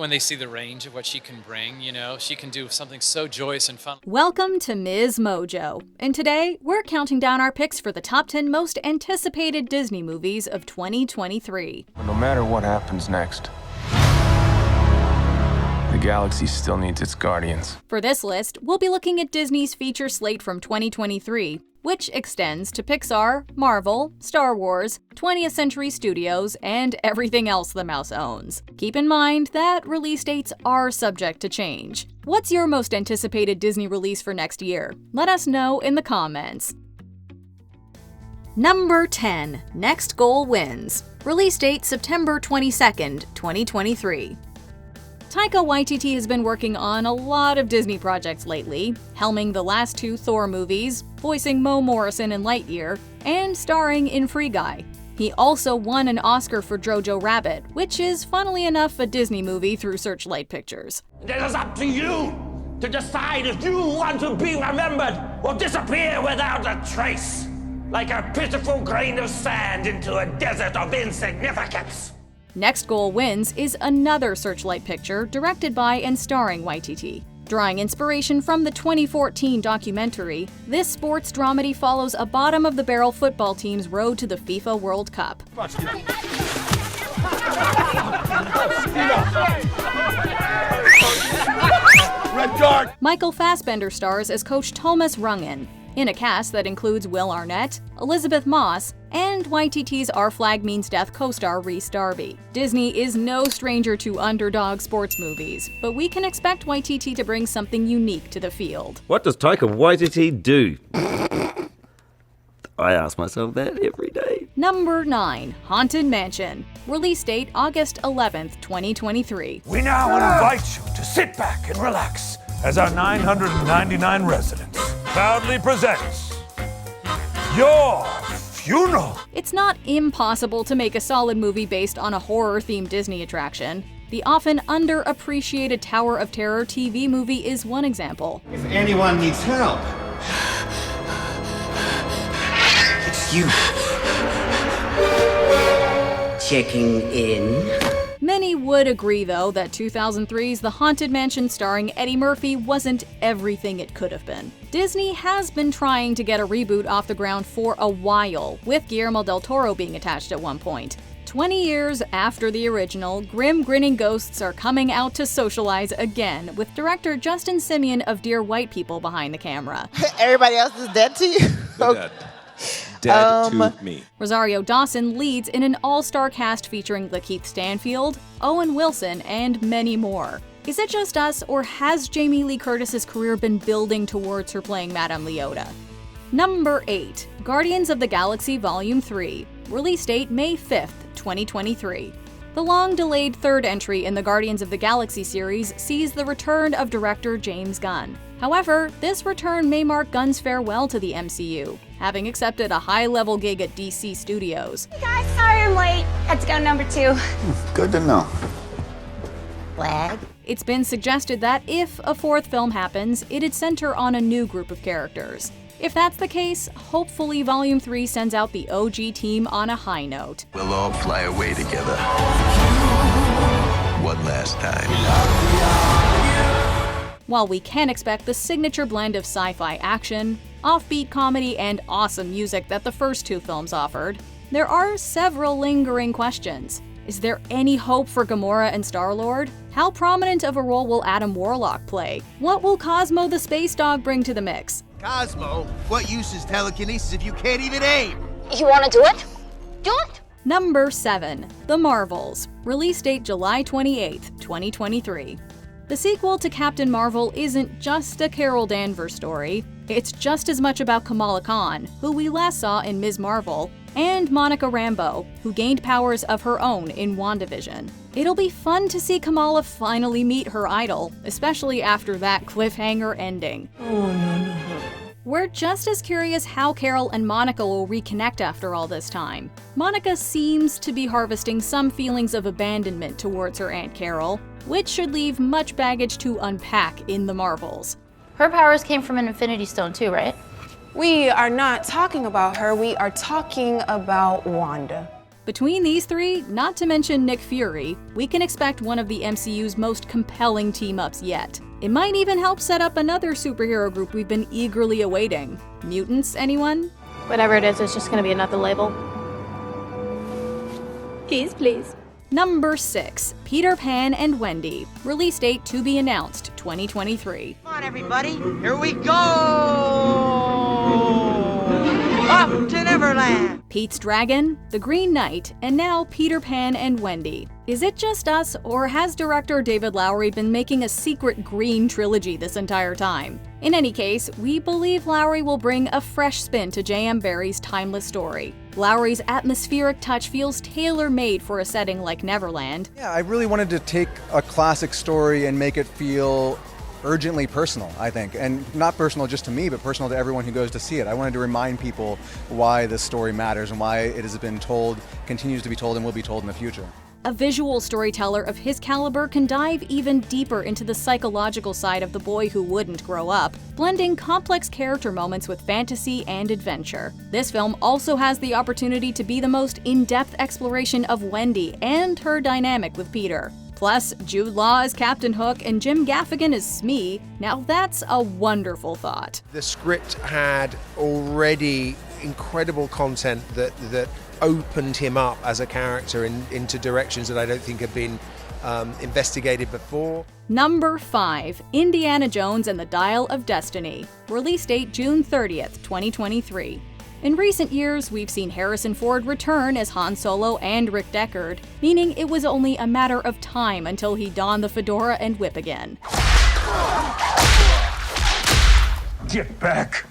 when they see the range of what she can bring. She can do something so joyous and fun. Welcome to MsMojo, and today we're counting down our picks for the top 10 most anticipated Disney movies of 2023. No matter what happens next, the galaxy still needs its guardians. For this list, we'll be looking at Disney's feature slate from 2023, which extends to Pixar, Marvel, Star Wars, 20th Century Studios, and everything else the mouse owns. Keep in mind that release dates are subject to change. What's your most anticipated Disney release for next year? Let us know in the comments. Number 10. Next Goal Wins. Release date September 22nd, 2023. Taika Waititi has been working on a lot of Disney projects lately, helming the last 2 Thor movies, voicing Mo Morrison in Lightyear, and starring in Free Guy. He also won an Oscar for Jojo Rabbit, which is funnily enough a Disney movie through Searchlight Pictures. It is up to you to decide if you want to be remembered or disappear without a trace, like a pitiful grain of sand into a desert of insignificance. Next Goal Wins is another Searchlight picture directed by and starring Waititi. Drawing inspiration from the 2014 documentary, this sports dramedy follows a bottom-of-the-barrel football team's road to the FIFA World Cup. Red card! Michael Fassbender stars as Coach Thomas Rungen, in a cast that includes Will Arnett, Elizabeth Moss, and Waititi's Our Flag Means Death co-star Rhys Darby. Disney is no stranger to underdog sports movies, but we can expect Waititi to bring something unique to the field. What does Taika Waititi do? I ask myself that every day. Number 9. Haunted Mansion. Release date August 11th, 2023. We now invite you to sit back and relax as our 999 residents proudly presents Your Funeral. It's not impossible to make a solid movie based on a horror-themed Disney attraction. The often underappreciated Tower of Terror TV movie is one example. If anyone needs help, it's you. Checking in. Many would agree, though, that 2003's The Haunted Mansion starring Eddie Murphy wasn't everything it could have been. Disney has been trying to get a reboot off the ground for a while, with Guillermo del Toro being attached at one point. 20 years after the original, grim grinning ghosts are coming out to socialize again, with director Justin Simien of Dear White People behind the camera. Everybody else is dead to you? Dead to me. Rosario Dawson leads in an all-star cast featuring Lakeith Stanfield, Owen Wilson, and many more. Is it just us, or has Jamie Lee Curtis's career been building towards her playing Madame Leota? Number 8. Guardians of the Galaxy Volume 3. Release date May 5th, 2023. The long-delayed third entry in the Guardians of the Galaxy series sees the return of director James Gunn. However, this return may mark Gunn's farewell to the MCU, having accepted a high-level gig at DC Studios. Hey guys, sorry I'm late. Had to go number 2. Good to know. Flag. It's been suggested that if a 4th film happens, it'd center on a new group of characters. If that's the case, hopefully Volume 3 sends out the OG team on a high note. We'll all fly away together. One last time. While we can expect the signature blend of sci-fi action, offbeat comedy, and awesome music that the first 2 films offered, there are several lingering questions. Is there any hope for Gamora and Star-Lord? How prominent of a role will Adam Warlock play? What will Cosmo the Space Dog bring to the mix? Cosmo, what use is telekinesis if you can't even aim? You wanna do it? Do it! Number 7. The Marvels. Release date July 28th, 2023. The sequel to Captain Marvel isn't just a Carol Danvers story. It's just as much about Kamala Khan, who we last saw in Ms. Marvel, and Monica Rambeau, who gained powers of her own in WandaVision. It'll be fun to see Kamala finally meet her idol, especially after that cliffhanger ending. We're just as curious how Carol and Monica will reconnect after all this time. Monica seems to be harvesting some feelings of abandonment towards her Aunt Carol, which should leave much baggage to unpack in the Marvels. Her powers came from an Infinity Stone too, right? We are not talking about her, we are talking about Wanda. Between these three, not to mention Nick Fury, we can expect one of the MCU's most compelling team-ups yet. It might even help set up another superhero group we've been eagerly awaiting. Mutants, anyone? Whatever it is, it's just gonna be another label. Cheese, please. Number 6, Peter Pan and Wendy. Release date to be announced, 2023. Come on, everybody. Here we go! Off to Neverland! Pete's Dragon, The Green Knight, and now Peter Pan and Wendy. Is it just us, or has director David Lowery been making a secret green trilogy this entire time? In any case, we believe Lowery will bring a fresh spin to J.M. Barrie's timeless story. Lowery's atmospheric touch feels tailor-made for a setting like Neverland. Yeah, I really wanted to take a classic story and make it feel urgently personal, I think. And not personal just to me, but personal to everyone who goes to see it. I wanted to remind people why this story matters and why it has been told, continues to be told, and will be told in the future. A visual storyteller of his caliber can dive even deeper into the psychological side of the boy who wouldn't grow up, blending complex character moments with fantasy and adventure. This film also has the opportunity to be the most in-depth exploration of Wendy and her dynamic with Peter. Plus, Jude Law as Captain Hook and Jim Gaffigan as Smee. Now that's a wonderful thought. The script had already incredible content that opened him up as a character into directions that I don't think have been investigated before. Number 5, Indiana Jones and the Dial of Destiny. Release date June 30th, 2023. In recent years, we've seen Harrison Ford return as Han Solo and Rick Deckard, meaning it was only a matter of time until he donned the fedora and whip again. Get back!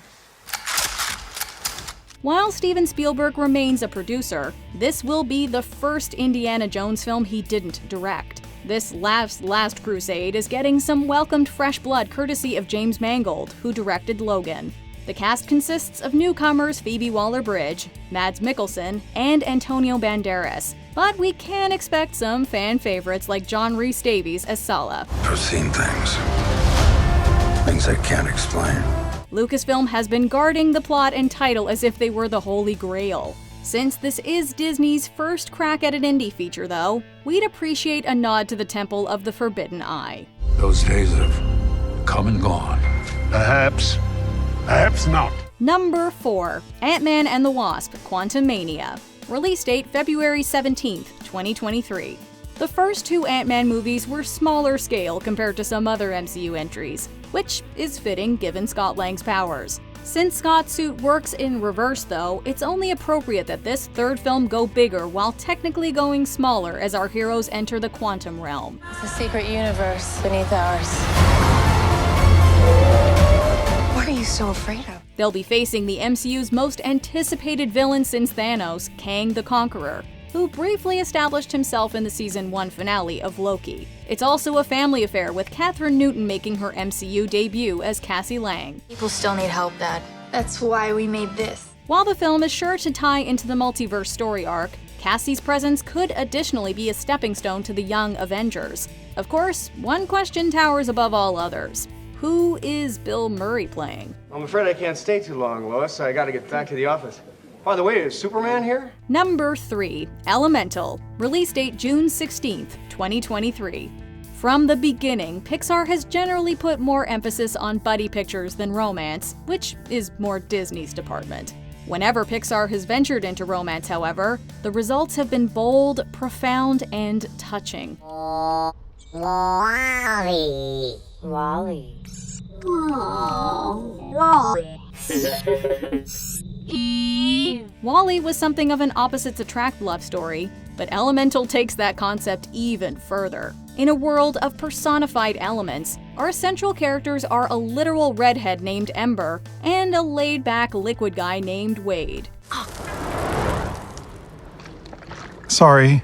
While Steven Spielberg remains a producer, this will be the first Indiana Jones film he didn't direct. This last crusade is getting some welcomed fresh blood courtesy of James Mangold, who directed Logan. The cast consists of newcomers Phoebe Waller-Bridge, Mads Mikkelsen, and Antonio Banderas, but we can expect some fan favorites like John Rhys Davies as Sala. I've seen things I can't explain. Lucasfilm has been guarding the plot and title as if they were the Holy Grail. Since this is Disney's first crack at an indie feature, though, we'd appreciate a nod to the Temple of the Forbidden Eye. Those days have come and gone. Perhaps not. Number 4, Ant-Man and the Wasp: Quantumania. Release date February 17th, 2023. The first two Ant-Man movies were smaller scale compared to some other MCU entries, which is fitting given Scott Lang's powers. Since Scott's suit works in reverse though, it's only appropriate that this third film go bigger while technically going smaller as our heroes enter the quantum realm. It's a secret universe beneath ours. What are you so afraid of? They'll be facing the MCU's most anticipated villain since Thanos, Kang the Conqueror, who briefly established himself in the season 1 finale of Loki. It's also a family affair, with Kathryn Newton making her MCU debut as Cassie Lang. People still need help, Dad. That's why we made this. While the film is sure to tie into the multiverse story arc, Cassie's presence could additionally be a stepping stone to the Young Avengers. Of course, one question towers above all others. Who is Bill Murray playing? I'm afraid I can't stay too long, Lois. I gotta get back to the office. By the way, is Superman here? Number 3, Elemental. Release date June 16th, 2023. From the beginning, Pixar has generally put more emphasis on buddy pictures than romance, which is more Disney's department. Whenever Pixar has ventured into romance, however, the results have been bold, profound, and touching. Wally. WALL-E was something of an opposites attract love story, but Elemental takes that concept even further. In a world of personified elements, our central characters are a literal redhead named Ember and a laid-back liquid guy named Wade. Sorry.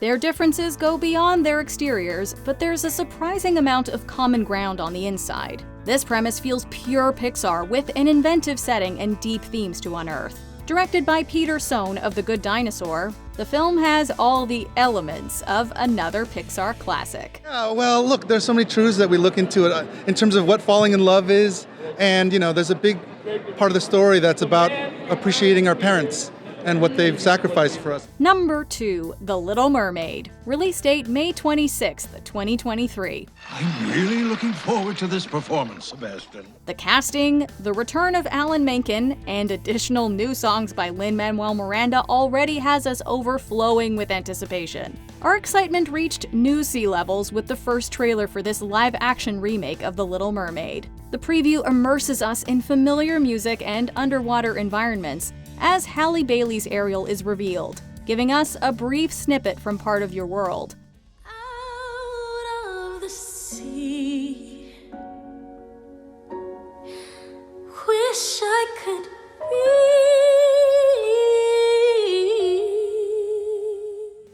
Their differences go beyond their exteriors, but there's a surprising amount of common ground on the inside. This premise feels pure Pixar, with an inventive setting and deep themes to unearth. Directed by Peter Sohn of The Good Dinosaur, the film has all the elements of another Pixar classic. Well, look, there's so many truths that we look into it in terms of what falling in love is, and there's a big part of the story that's about appreciating our parents and what they've sacrificed for us. Number 2, The Little Mermaid. Release date May 26th, 2023. I'm really looking forward to this performance, Sebastian. The casting, the return of Alan Menken, and additional new songs by Lin-Manuel Miranda already has us overflowing with anticipation. Our excitement reached new sea levels with the first trailer for this live-action remake of The Little Mermaid. The preview immerses us in familiar music and underwater environments as Halle Bailey's Ariel is revealed, giving us a brief snippet from Part of Your World. Out of the sea, wish I could be.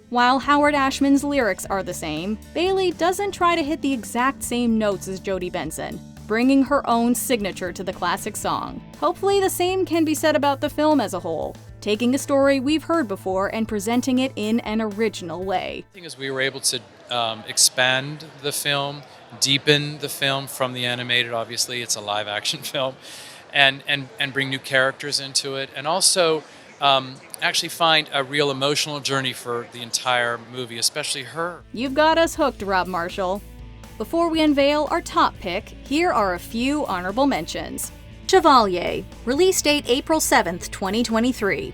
While Howard Ashman's lyrics are the same, Bailey doesn't try to hit the exact same notes as Jodie Benson, bringing her own signature to the classic song. Hopefully the same can be said about the film as a whole, taking a story we've heard before and presenting it in an original way. The thing is, we were able to expand the film, deepen the film from the animated, obviously it's a live action film, and bring new characters into it, and also actually find a real emotional journey for the entire movie, especially her. You've got us hooked, Rob Marshall. Before we unveil our top pick, here are a few honorable mentions. Chevalier, release date April 7th, 2023.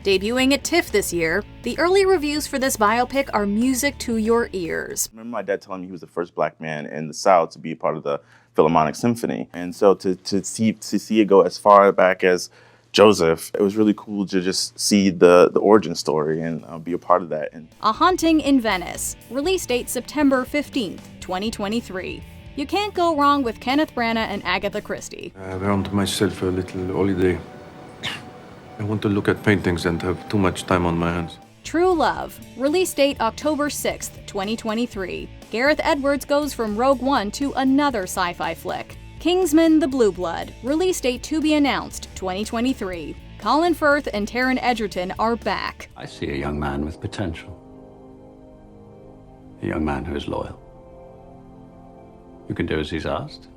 Debuting at TIFF this year, the early reviews for this biopic are music to your ears. I remember my dad telling me he was the first black man in the South to be a part of the Philharmonic Symphony. And so to see it go as far back as Joseph, it was really cool to just see the origin story and be a part of that. A Haunting in Venice, release date September 15th, 2023. You can't go wrong with Kenneth Branagh and Agatha Christie. I've earned myself a little holiday. I want to look at paintings and have too much time on my hands. True Love, release date October 6th, 2023. Gareth Edwards goes from Rogue One to another sci-fi flick. Kingsman: The Blue Blood, release date to be announced, 2023. Colin Firth and Taron Egerton are back. I see a young man with potential. A young man who is loyal. Who can do as he's asked,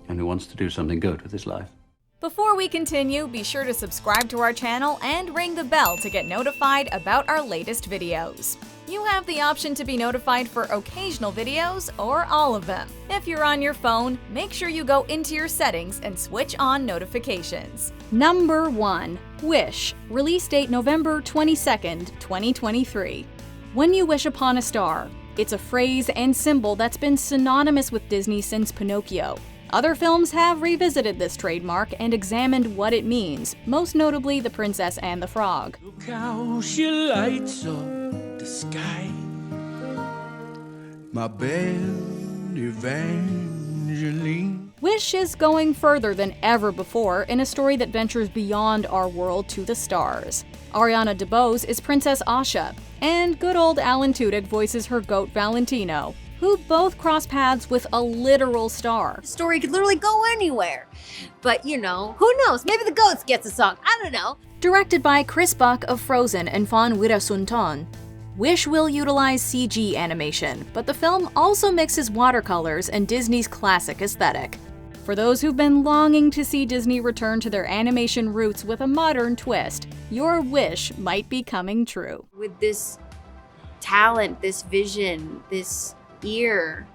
and who wants to do something good with his life. Before we continue, be sure to subscribe to our channel and ring the bell to get notified about our latest videos. You have the option to be notified for occasional videos or all of them. If you're on your phone, make sure you go into your settings and switch on notifications. Number 1. Wish, release date November 22nd, 2023. When you wish upon a star, it's a phrase and symbol that's been synonymous with Disney since Pinocchio. Other films have revisited this trademark and examined what it means, most notably The Princess and the Frog. Look how she lights up the sky, my belle Evangeline. Wish is going further than ever before in a story that ventures beyond our world to the stars. Ariana DeBose is Princess Asha, and good old Alan Tudyk voices her goat Valentino, who both cross paths with a literal star. The story could literally go anywhere. But, you know, who knows? Maybe the goats gets a song. I don't know. Directed by Chris Buck of Frozen and Fan Wirasunton, Wish will utilize CG animation, but the film also mixes watercolors and Disney's classic aesthetic. For those who've been longing to see Disney return to their animation roots with a modern twist, your wish might be coming true. With this talent, this vision, this ear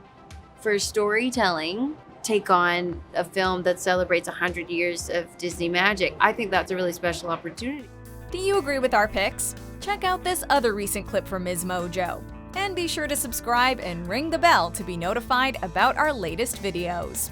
for storytelling, take on a film that celebrates 100 years of Disney magic. I think that's a really special opportunity. Do you agree with our picks? Check out this other recent clip from MsMojo. And be sure to subscribe and ring the bell to be notified about our latest videos.